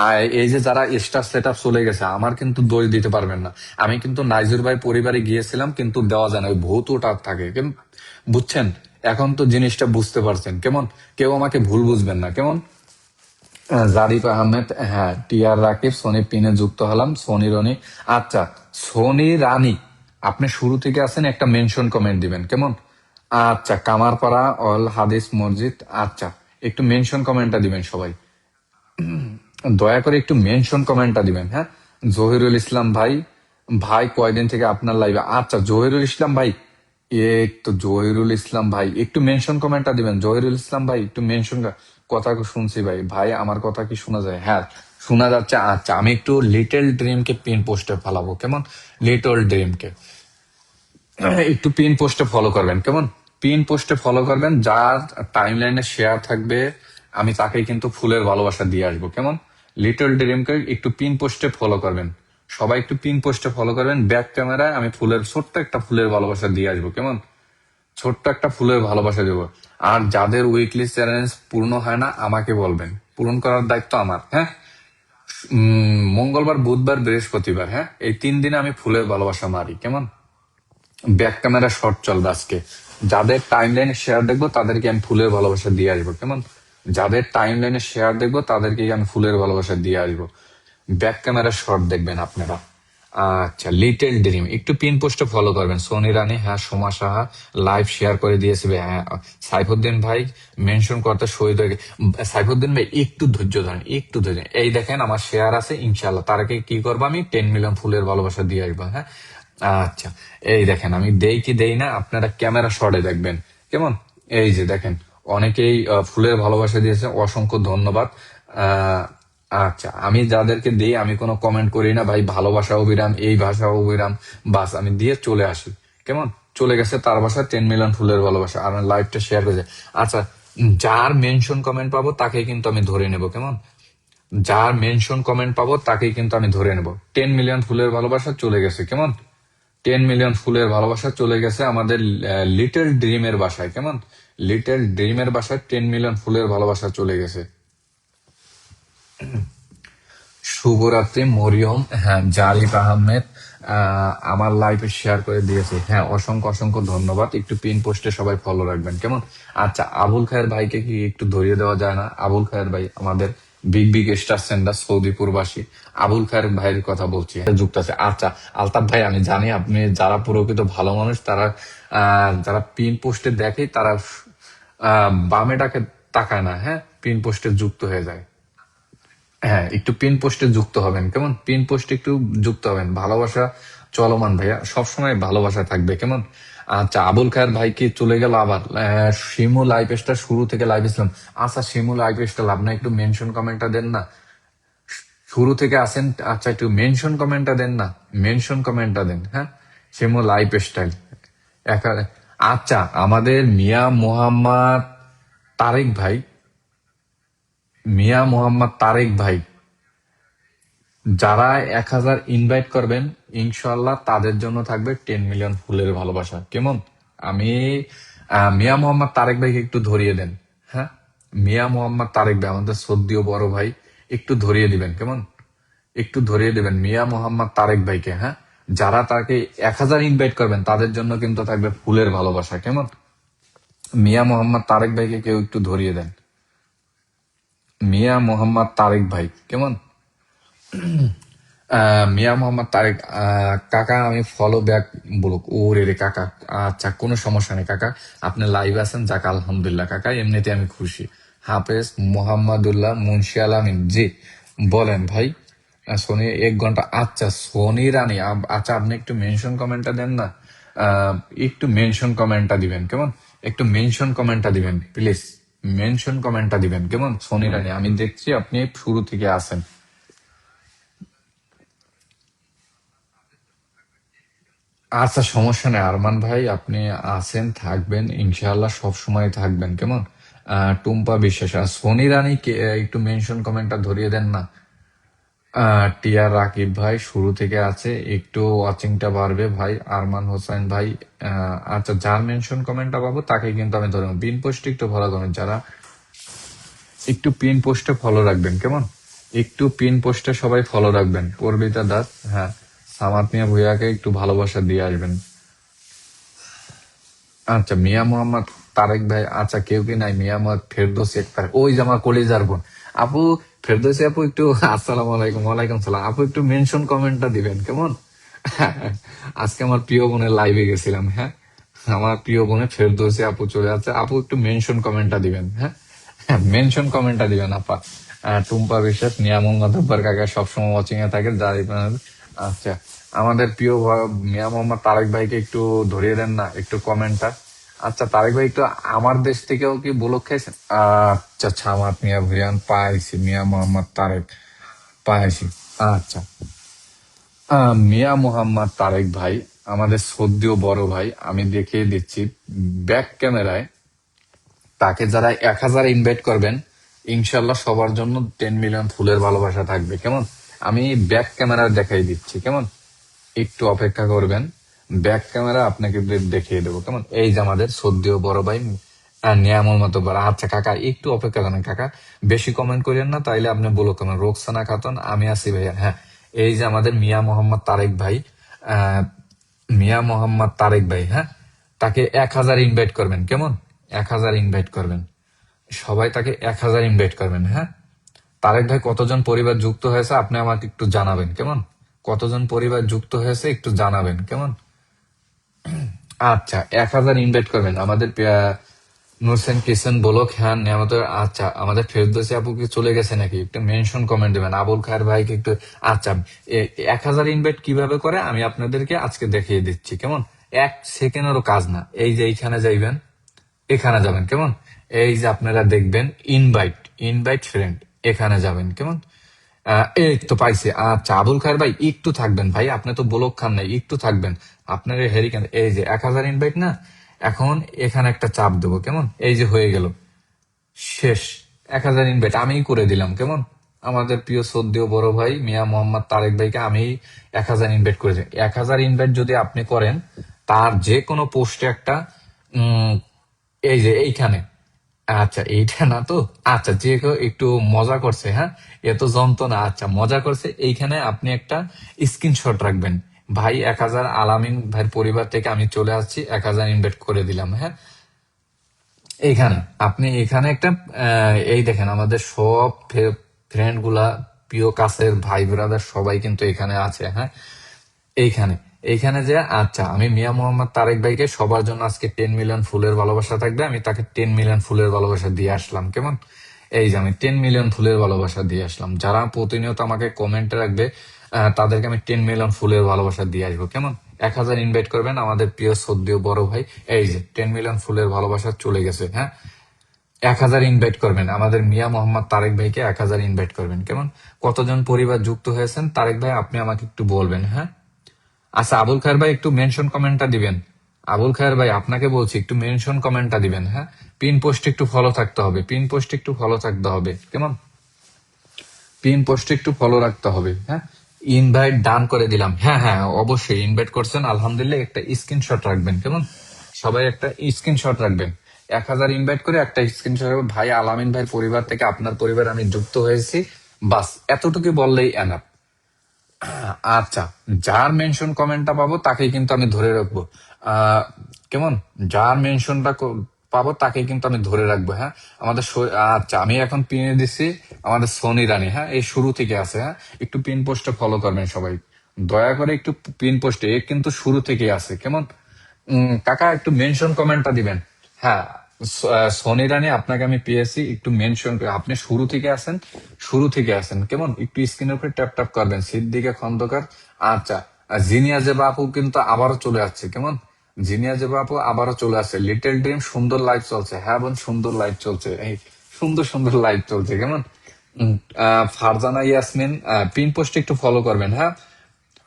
আর এই যে যারা স্টার সেট আপ চলে গেছে, আমার কিন্তু দই দিতে পারবেন না। আমি কিন্তু নাইজুর ভাই পরিবারে গিয়েছিলাম, কিন্তু দেওয়া যায় না, ওই ভূত ওটা থাকে, বুঝছেন। এখন তো জিনিসটা বুঝতে পারছেন, কেমন। কেউ আমাকে ভুল বুঝবেন না, কেমন। জারিফ আহমেদ, হ্যাঁ। টিআর রাকিব, সোনি পিনে যুক্ত হলাম, সোনি রনি, আচ্ছা। সোনি রানী, আপনি শুরু থেকে আছেন, একটা মেনশন কমেন্ট দিবেন, কেমন। আচ্ছা কামারপাড়া অল হাদিস মসজিদ, আচ্ছা একটু মেনশন কমেন্টটা দিবেন সবাই, দয়া করে একটু মেনশন কমেন্টটা দিবেন, হ্যাঁ। জহিরুল ইসলাম ভাই, ভাই কয়দিন থেকে আপনার লাইভে, আচ্ছা জহিরুল ইসলাম ভাই, এই তো জহিরুল ইসলাম ভাই একটু মেনশন কমেন্টটা দিবেন, জহিরুল ইসলাম ভাই একটু মেনশন। কথা শুনছি ভাই, ভাই আমার কথা কি শোনা যায়, হ্যাঁ শোনা যাচ্ছে, আচ্ছা আমি একটু লিটল ড্রিম কে পিন পোস্টে ফেলাবো, কেমন। লিটল ড্রিম কে একটু পিন পোস্টে ফলো করবেন, কেমন। পিন পোস্টে ফলো করবেন, যার টাইম লাইনে শেয়ার থাকবে আমি তাকে কিন্তু ফুলের ভালোবাসা দিয়ে আসবো, কেমন। লিটল ড্রিমকে একটু পিন পোস্টে ফলো করবেন, সবাই একটু পিন পোস্টে ফলো করবেন। ব্যাক ক্যামেরায় আমি ফুলের ছোট্ট একটা ফুলের ভালোবাসা দিয়ে আসবো, কেমন। ছোট্ট একটা ফুলের ভালোবাসা দেবো। আর যাদের উইকলি চ্যালেঞ্জ পূর্ণ হয় না আমাকে বলবেন, পূরণ করার দায়িত্ব আমার, হ্যাঁ। মঙ্গলবার বুধবার বৃহস্পতিবার, হ্যাঁ এই 3 দিনে আমি ফুলের ভালোবাসা মারি, কেমন। ব্যাক ক্যামেরা শর্ট চলবে আজকে। যাদের টাইম লাইনে শেয়ার দেখবো তাদেরকে আমি ফুলের ভালোবাসা দিয়ে আসবো, কেমন। যাদের টাইম লাইনে শেয়ার দেখবো তাদেরকে আমি ফুলের ভালোবাসা দিয়ে আসবো। ব্যাক ক্যামেরা শর্ট দেখবেন আপনারা। আচ্ছা লিটল ড্রিম একটু পিন পোস্টে ফলো করবেন, সোনি রানী, হ্যাঁ। সোমা সাহা লাইভ শেয়ার করে দিয়েছে, হ্যাঁ। সাইফুদ্দিন ভাই মেনশন করতে শহীদ হয়ে সাইফুদ্দিন ভাই একটু ধৈর্য ধরেন, একটু ধৈর্য। এই দেখেন আমার শেয়ার আছে, ইনশাল্লাহ তারকে কি করবো, আমি 10 মিলিয়ন ফুলের ভালোবাসা দিয়ে আসবো, হ্যাঁ। আচ্ছা এই দেখেন, আমি দেই কি দেই না আপনারা ক্যামেরা শটে দেখবেন, কেমন। এই যে দেখেন, অনেকেই ফুলের ভালোবাসা দিয়েছে, অসংখ্য ধন্যবাদ। আহ আচ্ছা আমি যাদেরকে দিই আমি কোনো কমেন্ট করি না ভাই, ভালোবাসা অবিরাম, এই ভাষা অবিরাম, বাস আমি দিয়ে চলে আসি, কেমন। চলে গেছে তার বাসায় 10 মিলিয়ন ফুলের ভালোবাসা, আর লাইভটা শেয়ার করেছে। আচ্ছা যার মেনশন কমেন্ট পাবো তাকে কিন্তু আমি ধরে নেব, কেমন। যার মেনশন কমেন্ট পাবো তাকেই কিন্তু আমি ধরে নেব। 10 মিলিয়ন ফুলের ভালোবাসা চলে গেছে, কেমন। 10 মিলিয়ন ফুলের ভালোবাসা চলে গেছে আমাদের লিটল ড্রিমের বাসায়, কেমন। লিটল ড্রিমের বাসায় 10 মিলিয়ন ফুলের ভালোবাসা চলে গেছে। শুভরাত্রি মরিয়ম, হ্যাঁ। জারিফ আহমেদ, আমার লাইভে শেয়ার করে দিয়েছে, হ্যাঁ অসংখ্য অসংখ্য ধন্যবাদ। একটু পিন পোস্টে সবাই ফলো রাখবেন কেমন। আচ্ছা আবুল খায়ের ভাইকে কি একটু ধরিয়ে দেওয়া যায় না? আবুল খায়ের ভাই আমাদের big big star centre Saudi প্রবাসী আবুল খায়ের ভাইয়ের কথা বলছি, যুক্ত আছে। আচ্ছা আলতাফ ভাই, আমি জানি আপনি যারা প্রকৃত ভালো মানুষ তারা যারা পিন পোস্টে দেখে তারা বামেটাকে তাকায় না, হ্যাঁ পিন পোস্টে যুক্ত হয়ে যায়। হ্যাঁ একটু পিন পোস্টে যুক্ত হবেন কেমন, পিন পোস্টে একটু যুক্ত হবেন। ভালোবাসা চলমান ভাইয়া, সবসময় ভালোবাসা থাকবে কেমন। আচ্ছা আবুল খায়ের ভাই কি চলে গেল আবার? শিমু লাইভ স্টার শুরু থেকে লাইভ ইসলাম। আচ্ছা শিমু লাইভ স্টার আপনার একটু মেনশন কমেন্টটা দেন না, শুরু থেকে আসেন। আচ্ছা একটু মেনশন কমেন্টটা দেন না, মেনশন কমেন্টটা দেন, হ্যাঁ শিমু লাইফ স্টাইল একা। আচ্ছা আমাদের মিয়া মোহাম্মদ তারেক ভাই, মিয়া মোহাম্মদ তারেক ভাই যারা 1,000 ইনভাইট করবেন ইনশাল্লাহ তাদের জন্য থাকবে 10 মিলিয়ন ফুলের ভালোবাসা কেমন। আমি মিয়া মোহাম্মদ তারেক ভাইকে একটু ধরিয়ে দেন, হ্যাঁ মিয়া মোহাম্মদ তারেক ভাই আমাদের সদ্যীয় বড় ভাই, একটু ধরিয়ে দিবেন কেমন, একটু ধরিয়ে দিবেন মিয়া মোহাম্মদ তারেক ভাইকে, হ্যাঁ যারা তাকে 1,000 ইনভাইট করবেন তাদের জন্য কিন্তু থাকবে ফুলের ভালোবাসা কেমন। মিয়া মোহাম্মদ তারেক ভাইকে কেউ একটু ধরিয়ে দেন, মিয়া মোহাম্মদ তারেক ভাই কেমন। মিয়া মোহাম্মদ তারেক কাকা আমি ফলো ব্যাক বলুক ওরে রে কাকা। আচ্ছা কোনো সমস্যা নেই কাকা, আপনি লাইভ আছেন যাক আলহামদুলিল্লাহ কাকা, এমনিতে আমি খুশি। হাফেজ মোহাম্মদুল্লাহ মুন্সি আলামিন জি বলেন ভাই। সোনি 1 ঘন্টা, আচ্ছা সোনি রানী আচ্ছা আপনি একটু মেনশন কমেন্টটা দেন না, আহ, একটু মেনশন কমেন্টটা দিবেন কেমন, একটু মেনশন কমেন্টটা দিবেন প্লিজ, মেনশন কমেন্টটা দিবেন কেমন সোনি রানী। আমি দেখছি আপনি শুরু থেকে আছেন। আচ্ছা সমস্যা নেই আরমান ভাই, আপনি আছেন থাকবেন ইনশাআল্লাহ, সব সময় থাকবেন কেমন। টুম্পা বিশ্বাস আর সোনি রানী একটু মেনশন কমেন্টটা ধরিয়ে দেন না। টিয়া রাকিব ভাই শুরু থেকে আছে, একটু ওয়াচিংটা বাড়বে ভাই। আরমান হোসেন ভাই আচ্ছা যার মেনশন কমেন্টটা পাবো তাকে কিন্তু আমি ধরবো। পিন পোস্ট একটু ফলো করবেন, যারা একটু পিন পোস্টে ফলো রাখবেন কেমন, একটু পিন পোস্টে সবাই ফলো রাখবেন। পর্বিতা দাস, হ্যাঁ সামাত মিয়া ভুইয়াকে একটু ভালোবাসা দিয়ে আসবেন। আচ্ছা মিয়া মোহাম্মদ তারেক ভাই, আচ্ছা কেউ কি নাই? মিয়া মোহাম্মদ ফেরদৌসি আক্তার, ওই যে আমার কলিজার বোন আপু ফেরদৌসি আপু, একটু আসসালামু আলাইকুম। ওয়ালাইকুম সালাম আপু, একটু মেনশন কমেন্টটা দিবেন কেমন। আজকে আমার প্রিয় বোনের লাইভে গেছিলাম, হ্যাঁ আমার প্রিয় বোনের ফেরদৌসি আপু চলে যাচ্ছে, আপু একটু মেনশন কমেন্টটা দিবেন, হ্যাঁ মেনশন কমেন্টটা দিবেন আপা। টুম্পা বিশ্বাস মিয়া মোহাম্মদ আব্বার কাকা সবসময় ওয়াচিং এ থাকে যারা আচ্ছা আমাদের প্রিয় মিয়া মোহাম্মদ তারেক ভাইকে একটু ধরিয়ে দেন না একটু কমেন্টটা। আচ্ছা তারেক ভাই একটু আমার দেশ থেকেও কি বলক খাইছেন? আচ্ছা ছামাত মিয়া ভুইয়ান পাইছি, মিয়া মোহাম্মদ তারেক পাইছি। আচ্ছা মিয়া মোহাম্মদ তারেক ভাই আমাদের সদ্য বড় ভাই, আমি দেখিয়ে দিচ্ছি ব্যাক ক্যামেরায়। তাকে যারা 1,000 ইনভাইট করবেন ইনশাল্লাহ সবার জন্য 10 মিলিয়ন ফুলের ভালোবাসা থাকবে কেমন। আমি ব্যাক ক্যামেরা দেখাই দিচ্ছি কেমন, একটু অপেক্ষা করবেন। ব্যাক ক্যামেরা আপনাকে দেখিয়ে দেবো কেমন। এই যে আমাদের সদ্য বড় ভাই নিয়ামল মতো বড়। আচ্ছা কাকা একটু অপেক্ষা করেন কাকা, বেশি কমেন্ট করেন না তাইলে আপনি বলো কেমন। রোকসানা খাতুন আমি আছি ভাইয়া, হ্যাঁ এই যে আমাদের মিয়া মোহাম্মদ তারেক ভাই, আহ মিয়া মোহাম্মদ তারেক ভাই, হ্যাঁ তাকে 1,000 ইনভাইট করবেন কেমন, 1,000 ইনভাইট করবেন, সবাই তাকে 1,000 ইনভাইট করবেন, হ্যাঁ। তারেক ভাই কতজন পরিবার যুক্ত হয়েছে আপনি আমাকে একটু জানাবেন কেমন, কতজন পরিবার যুক্ত হয়েছে একটু জানাবেন কেমন। আচ্ছা 1,000 ইনভাইট করবেন আমাদের নুরসেন কিষেন বলক, হ্যাঁ আমাদের। আচ্ছা আমাদের ফেরদৌসি আপু কি চলে গেছে নাকি, একটু মেনশন কমেন্ট দেবেন। আবুল খায়ের ভাইকে একটু, আচ্ছা 1,000 ইনভাইট কিভাবে করে আমি আপনাদেরকে আজকে দেখিয়ে দিচ্ছি কেমন। 1 সেকেন্ডেরও কাজ না, এই যে এইখানে যাইবেন, এখানে যাবেন কেমন। এই যে আপনারা দেখবেন ইনভাইট, ইনভাইট ফ্রেন্ড, এখানে যাবেন কেমন। এই তো পাইছে। আচ্ছা আবুল খায়ের ভাই একটু থাকবেন ভাই, আপনি তো বলক খান নাই, একটু থাকবেন। আপনার হেরিকেন এই যে 1,000 ইনভাইট না, এখন এখানে একটা চাপ দেবো কেমন, এই যে হয়ে গেল শেষ। 1,000 ইনভাইট আমিই করে দিলাম কেমন। আমাদের প্রিয় শ্রদ্ধেয় বড় ভাই মিয়া মোহাম্মদ তারেক ভাইকে আমি 1,000 ইনভাইট করেছি। 1,000 ইনভাইট যদি আপনি করেন তার যে কোনো পোস্টে একটা উম এই যে এইখানে, আচ্ছা এইটা না তো, আচ্ছা যে কেউ একটু মজা করছে, হ্যাঁ এত যন্ত্রণা, আচ্ছা মজা করছে, এইখানে আপনি একটা স্ক্রিনশট রাখবেন। ভাই 1000 আলামিন ভাইয়ের পরিবার থেকে আমি চলে আসছি, 1000 ইনভাইট করে দিলাম। হ্যাঁ, এইখানে আপনি এখানে একটা এই দেখেন আমাদের সব ফ্রেন্ড গুলা, প্রিয় কাছের ভাই ব্রাদার সবাই কিন্তু এখানে আছে। হ্যাঁ, এইখানে এইখানে যে আচ্ছা, আমি মিয়া মোহাম্মদ তারেক ভাইকে সবার জন্য আজকে 10 মিলিয়ন ফুলের ভালোবাসা থাকবে, আমি তাকে 10 মিলিয়ন ফুলের ভালোবাসা দিয়ে আসলাম। কেমন? এই যে আমি 10 মিলিয়ন ফুলের ভালোবাসা দিয়ে আসলাম। যারা প্রতিনিয়ত আমাকে কমেন্টে রাখবে তাদেরকে আমি 10 মিলিয়ন ফুলের ভালোবাসা দিয়ে আসবো। কেমন? 1000 ইনভাইট করবেন আমাদের প্রিয় শ্রদ্ধেয় বড় ভাই। এই যে 10 মিলিয়ন ফুলের ভালোবাসা চলে গেছে। হ্যাঁ, 1000 ইনভাইট করবেন আমাদের মিয়া মোহাম্মদ তারেক ভাইকে, 1000 ইনভাইট করবেন। কেমন? কতজন পরিবার যুক্ত হয়েছেন তারেক ভাই আপনি আমাকে একটু বলবেন। হ্যাঁ, আচ্ছা আবুল খায়ের ভাই একটু মেনশন কমেন্টটা দিবেন। আবুল খায়ের ভাই আপনাকে বলছি একটু মেনশন কমেন্টটা দিবেন। হ্যাঁ, পিন পোস্ট একটু ফলো থাকতে হবে, পিন পোস্ট একটু ফলো থাকতে হবে। কেমন? পিন পোস্ট একটু ফলো রাখতে হবে। হ্যাঁ, ইনভাইট ডান করে দিলাম। হ্যাঁ হ্যাঁ, অবশ্যই ইনভাইট করছেন আলহামদুলিল্লাহ, একটা স্ক্রিনশট রাখবেন। কেমন? সবাই একটা স্ক্রিনশট রাখবেন। 1000 ইনভাইট করে একটা স্ক্রিনশট। ভাই আলামিন ভাইয়ের পরিবার থেকে আপনার পরিবার আমি যুক্ত হয়েছি, বাস এতটুকু বললেই এনাফ। আচ্ছা, যার মেনশন কমেন্টটা পাবো তাকেই কিন্তু আমি ধরে রাখবো। কেমন? যার মেনশনটা পাবো তাকেই কিন্তু আমি ধরে রাখবো। হ্যাঁ, আমাদের আচ্ছা আমি এখন পিনে দিচ্ছি আমাদের সোনি রানী। হ্যাঁ, এই শুরু থেকে আছে। হ্যাঁ, একটু পিন পোস্টে ফলো করবেন সবাই, দয়া করে একটু পিন পোস্টে, এ কিন্তু শুরু থেকে আছে। কেমন? কাকা একটু মেনশন কমেন্টটা দিবেন। হ্যাঁ, সোনি রানী আপনাকে আমি পেয়েছি, একটু মেনশন, আপনি শুরু থেকে আছেন, শুরু থেকে আছেন। কেমন? একটু স্ক্রিনের উপরে ট্যাপ ট্যাপ করবেন, সিদ্দিকা খন্দকার। আচ্ছা, আর জিনিয়া জেবা আপু কিন্তু আবারও চলে আসছে। কেমন? জিনিয়া জেবা আপু আবারও চলে আসছে। লিটল ড্রিম সুন্দর লাইভ চলছে। হ্যাঁ বোন, সুন্দর লাইভ চলছে, এই সুন্দর সুন্দর লাইভ চলছে। কেমন? ফারজানা ইয়াসমিন পিন পোস্ট একটু ফলো করবেন। হ্যাঁ,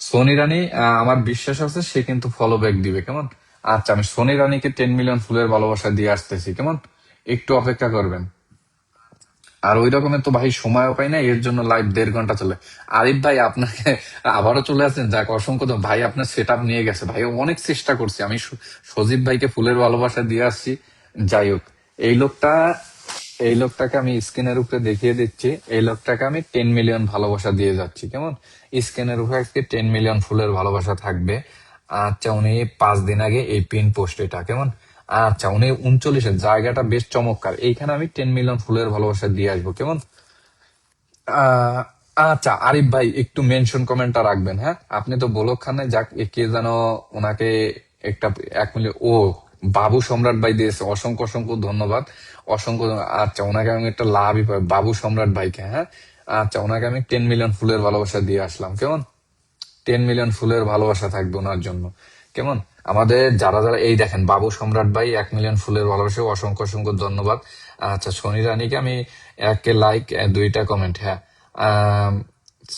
সোনি রানী আমার বিশ্বাস আছে সে কিন্তু ফলো ব্যাক দিবে। কেমন? আচ্ছা, আমি সোনি রানীকে 10 মিলিয়ন ফুলের ভালোবাসা দিয়ে আসতেছি। কেমন? একটু অপেক্ষা করবেন। আর ওই রকমের তো ভাই সময়ও পাই না, এর জন্য লাইভ 1.5 ঘন্টা চলে। আরিফ ভাই আপনাকে আবারও চলে আসছেন, যাক অসংখ্য ভাই আপনার সেট আপ নিয়ে গেছে। ভাই অনেক চেষ্টা করছি আমি, সজীব ভাইকে ফুলের ভালোবাসা দিয়ে আসছি। যাই হোক, এই লোকটা, এই লোকটাকে আমি স্ক্রিনের উপরে দেখিয়ে দিচ্ছি, এই লোকটাকে আমি 10 মিলিয়ন ভালোবাসা দিয়ে যাচ্ছি। কেমন? স্ক্রিনের উপরে আজকে 10 মিলিয়ন ফুলের ভালোবাসা থাকবে। আচ্ছা, উনি 5 দিন আগে এই পিন পোস্ট, এটা কেমন? আচ্ছা, উনি 39-এর জায়গাটা বেশ চমৎকার, এইখানে আমি 10 মিলিয়ন ফুলের ভালোবাসা দিয়ে আসবো। কেমন? আহ, আচ্ছা আরিফ ভাই একটু মেনশন কমেন্টটা রাখবেন। হ্যাঁ, আপনি তো বলক খানে, যাক কে যেন ওনাকে একটা 1 মিলিয়ন, ও বাবু সম্রাট ভাই দিয়েছে, অসংখ্য অসংখ্য ধন্যবাদ, অসংখ্য আচ্ছা, ওনাকে আমি একটা লাভই পাই, বাবু সম্রাট ভাইকে। হ্যাঁ, আচ্ছা, ওনাকে আমি 10 মিলিয়ন ফুলের ভালোবাসা দিয়ে আসলাম। কেমন? 10 মিলিয়ন ফুলের ভালোবাসা থাকবে ওনার জন্য। কেমন? আমাদের যারা যারা, এই দেখেন বাবু সম্রাট ভাই 1 মিলিয়ন ফুলের ভালোবাসা, অসংখ্য অসংখ্য ধন্যবাদ। আচ্ছা, সোনি রানীকে আমি 1 লাইক 2টা কমেন্ট। হ্যাঁ, আম,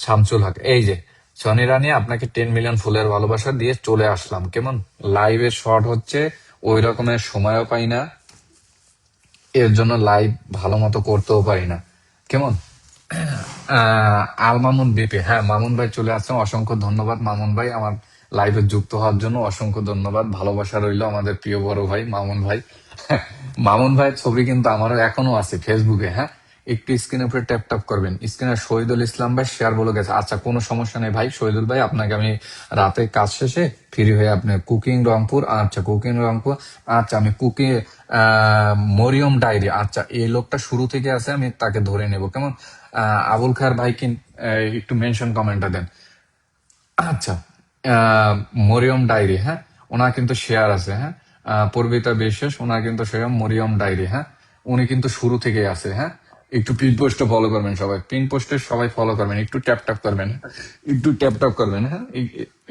শামসুল হক, এই যে সোনি রানী আপনাকে 10 মিলিয়ন ফুলের ভালোবাসা দিয়ে চলে আসলাম। কেমন? লাইভে শর্ট হচ্ছে, ওই রকমের সময়ও পাই না, এর জন্য লাইভ ভালো মতো করতেও পারি না। কেমন? আল মামুন বিপি, হ্যাঁ মামুন ভাই চলে আসছেন, অসংখ্য ধন্যবাদ মামুন ভাই আমার লাইভে যুক্ত হওয়ার জন্য, অসংখ্য ধন্যবাদ, ভালোবাসা রইলো আমাদের প্রিয় বড় ভাই মামুন ভাই। মামুন ভাইয়ের ছবি কিন্তু আমারও এখনো আছে ফেসবুকে। হ্যাঁ, একটু স্ক্রিনের উপরে ট্যাপ ট্যাপ করবেন, স্ক্রিনে শহীদুল ইসলাম ভাই শেয়ার বলে গেছে। আচ্ছা, কোনো সমস্যা নেই ভাই শহীদুল ভাই, আপনাকে আমি রাতে কাজ শেষে ফ্রি হয়ে আপনি কুকিং রংপুর, আচ্ছা কুকিং রংপুর, আচ্ছা আমি কুকিং মরিয়ম ডায়েরি, আচ্ছা এই লোকটা শুরু থেকে আছে, আমি তাকে ধরে নেব। কেমন? আবুল খায়ের ভাই একটু মেনশন কমেন্টটা দেন। আচ্ছা, আহ, মরিয়ম ডায়েরি, হ্যাঁ ওনার কিন্তু শেয়ার আছে। হ্যাঁ, পূর্বিতা বিশ্বাস ওনার কিন্তু শেয়ার, মরিয়ম ডায়েরি। হ্যাঁ, উনি কিন্তু শুরু থেকে আছে। হ্যাঁ, একটু পিন পোস্টে ফলো করবেন সবাই, পিন পোস্টে সবাই ফলো করবেন, একটু ট্যাপ ট্যাপ করবেন, একটু ট্যাপ ট্যাপ করবেন। হ্যাঁ,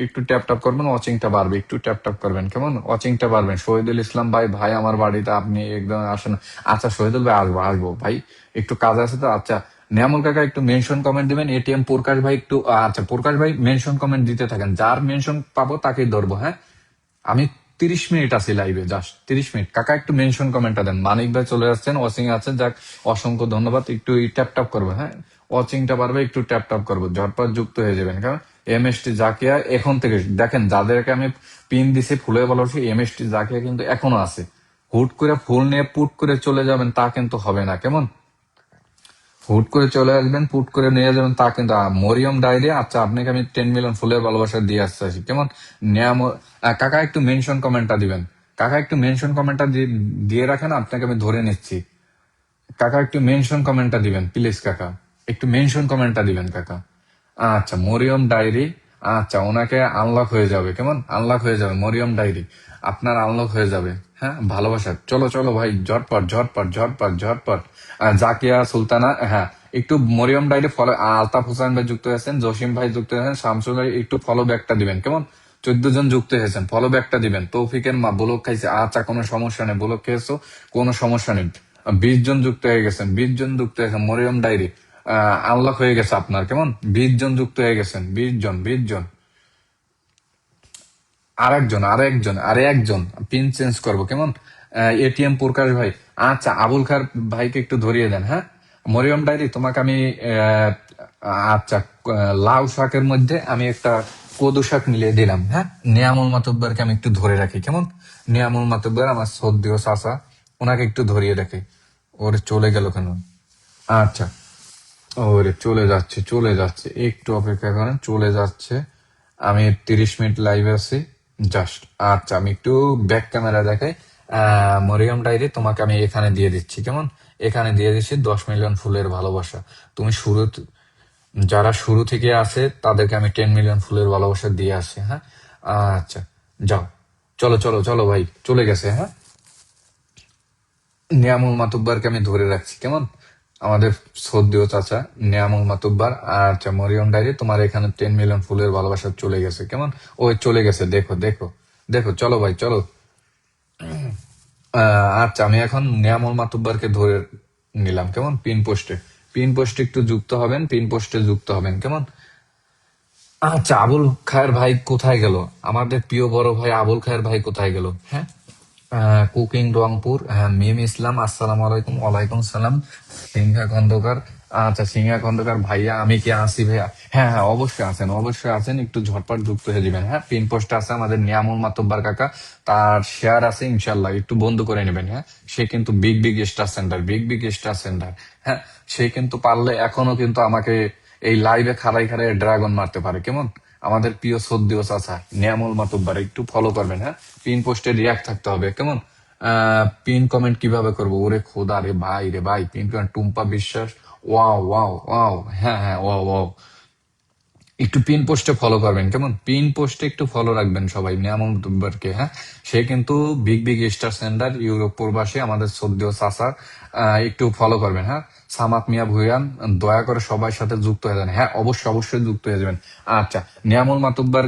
একটু ট্যাপ ট্যাপ করবেন, ওয়াচিংটা বাড়বে, একটু ট্যাপ ট্যাপ করবেন। কেমন? ওয়াচিংটা বাড়বেন। শহীদুল ইসলাম ভাই, ভাই আমার বাড়িতে আপনি একদম আসেন। আচ্ছা শহীদুল ভাই, আসবো আসবো ভাই, একটু কাজ আছে তো। আচ্ছা, নিয়ামুল কাকা একটু মেনশন কমেন্ট দিবেন, এটিএম প্রকাশ ভাই একটু, আচ্ছা প্রকাশ ভাই মেনশন কমেন্ট দিতে থাকেন, যার মেনশন পাবো তাকেই ধরবো। হ্যাঁ, আমি 30 মিনিট আছি লাইভে, জাস্ট 30 মিনিট। কাকা একটু মেনশন কমেন্টটা দেন। মানিক ভাই চলে আসছেন, ওয়াচিং আছেন, যাক অসংখ্য ধন্যবাদ, একটু ট্যাপ ট্যাপ করবো। হ্যাঁ, ওয়াচিংটা পারবে, একটু ট্যাপ ট্যাপ করবো, ঝটপট যুক্ত হয়ে যাবেন। কারণ এমএসটি জাকিয়া এখন থেকে দেখেন, যাদেরকে আমি পিন দিছি ফুলে ভালোবাসি, এমএসটি জাকিয়া কিন্তু এখনো আছে। হুট করে ফুল নিয়ে পুট করে চলে যাবেন তা কিন্তু হবে না। কেমন? হুট করে চলে আসবেন, হুট করে নিয়ে যাবেন তা কিন্তু মরিয়ম ডায়েরি। আচ্ছা, আপনাকে আমি 10 মিলিয়ন ফুলের ভালোবাসা দিয়ে আসতে আছি কেমন। নিয়াম কাকা একটু মেনশন কমেন্টটা দিবেন। কাকা একটু মেনশন কমেন্টটা দিয়ে রাখেন, আপনাকে আমি ধরে নিচ্ছি। কাকা একটু মেনশন কমেন্টটা দিবেন প্লিজ কাকা, একটু মেনশন কমেন্টটা দিবেন কাকা। আচ্ছা, মরিয়ম ডায়েরি। আচ্ছা, ওনাকে আনলক হয়ে যাবে কেমন, আনলক হয়ে যাবে মরিয়ম ডায়েরি, আপনার আনলক হয়ে যাবে। হ্যাঁ, ভালোবাসা। চলো চলো ভাই, ঝটপট ঝটপট ঝটপট ঝটপট। জাকিয়া সুলতানা, হ্যাঁ, একটু মরিয়ম ডায়েরি ফলো। আলতাফ হোসেন ভাই যুক্ত হয়েছেন, জসিম ভাই যুক্ত হয়েছেন, শামসুল ভাই একটু ফলো ব্যাকটা দিবেন কেমন। 14 জন যুক্ত হয়েছেন, ফলো ব্যাকটা দিবেন। তৌফিকের মা ব্লক খাইছে, আচ্ছা কোনো সমস্যা নেই, ব্লক খেয়েছো কোনো সমস্যা নেই। 20 জন যুক্ত হয়ে গেছেন, 20 জন যুক্ত হয়েছেন মরিয়ম ডায়েরি। আনলক হয়ে গেছে আপনার কেমন, 20 জন যুক্ত হয়ে গেছেন, 20 জন 20 জন। আরেকজন পিন চেঞ্জ করবো কেমন। এটিএম প্রকাশ ভাই। আচ্ছা, আবুল খার ভাইকে একটু ধরিয়ে দেন। হ্যাঁ, মরিয়ম ডায়েরি তোমাকে আমি আচ্ছা, লাউ শাকের মধ্যে আমি একটা কদু শাক মিলিয়ে দিলাম। হ্যাঁ, নিয়ামুল মাতুব্বরকে আমি একটু ধরে রাখি কেমন। নিয়ামুল মাতুব্বর আমার সদ্য চাচা, ওনাকে একটু ধরিয়ে রাখি। ওরে চলে গেল কেন। আচ্ছা, ওরে চলে যাচ্ছে চলে যাচ্ছে, একটু অপেক্ষা করেন, চলে যাচ্ছে। আমি 30 মিনিট লাইভে আছি জাস্ট। আচ্ছা, আমি একটু ব্যাক ক্যামেরা দেখাই। মরিয়ম ডায়েরি তোমাকে আমি এখানে দিয়ে দিচ্ছি কেমন, এখানে দিয়ে দিচ্ছি 10 মিলিয়ন ফুলের ভালোবাসা। তুমি যারা শুরু থেকে আছে তাদেরকে আমি 10 মিলিয়ন ফুলের ভালোবাসা দিয়ে আসি। হ্যাঁ, আচ্ছা, যাও, চলো চলো চলো ভাই, চলে গেছে। হ্যাঁ, নিয়ামুল মাতুব্বারকে আমি ধরে রাখছি কেমন, আমাদের শ্রদ্ধেয় চাচা নিয়ামুল মাতুব্বার। আচ্ছা, মরিয়ম ডায়েরি তোমার এখানে 10 মিলিয়ন ফুলের ভালোবাসা চলে গেছে কেমন। ওই চলে গেছে, দেখো দেখো দেখো, চলো ভাই চলো। আচ্ছা, আমি এখন নিয়ামুল মাতুব্বারকে ধরে নিলাম কেমন, পিন পোস্টে। পিন পোস্টে একটু যুক্ত হবেন, পিন পোস্টে যুক্ত হবেন কেমন। আচ্ছা, আবুল খায়ের ভাই কোথায় গেল, আমাদের প্রিয় বড় ভাই আবুল খায়ের ভাই কোথায় গেল। হ্যাঁ, কুকিং রংপুর, হ্যাঁ, মিম ইসলাম, আসসালামু আলাইকুম। ওয়ালাইকুম সালাম। সিংহা খন্দকার। আচ্ছা, সিংহা খন্দকার ভাইয়া, আমি কি আসি ভাইয়া। হ্যাঁ হ্যাঁ, অবশ্যই আছেন, অবশ্যই আছেন, একটু ঝটপট যুক্ত হয়ে যাবেন। হ্যাঁ, পিন পোস্ট আছে আমাদের নিয়ামুল মাতব্বার কাকা, তার শেয়ার আছে ইনশাল্লাহ, একটু বন্ধ করে নেবেন। হ্যাঁ, সে কিন্তু big big star centre, big big star centre. হ্যাঁ, সে কিন্তু পারলে এখনো কিন্তু আমাকে এই লাইভে খাড়াই খাড়াই ড্রাগন মারতে পারে কেমন। আমাদের প্রিয় সদ্দিও চাচা নিয়ামুল মাতুব্বার, একটু ফলো করবেন। হ্যাঁ, পিন পোস্টে রিয়াক্ট থাকতে হবে কেমন। পিন কমেন্ট কিভাবে করবো, ওরে খোদা রে ভাই, রে ভাই, পিন কমেন্ট টুম্পা বিশ্বাস। ওয়াও ওয়াও ওয়াও, হ্যাঁ হ্যাঁ, ওয়াও ওয়াও। একটু পিন পোস্টে ফলো করবেন কেমন, পিন পোস্টে একটু ফলো রাখবেন সবাই নিয়ামুল মাতুব্বারকে। হ্যাঁ, সে কিন্তু big big star centre, Europe প্রবাসী, আমাদের সদ্দিও চাচা। একটু ফলো করবেন। হ্যাঁ, সামাত মিয়া ভুইয়ান, দয়া করে সবার সাথে যুক্ত হয়ে যান। হ্যাঁ, অবশ্যই অবশ্যই যুক্ত হয়ে যাবেন। আচ্ছা, নিয়ামুল মাতুব্বার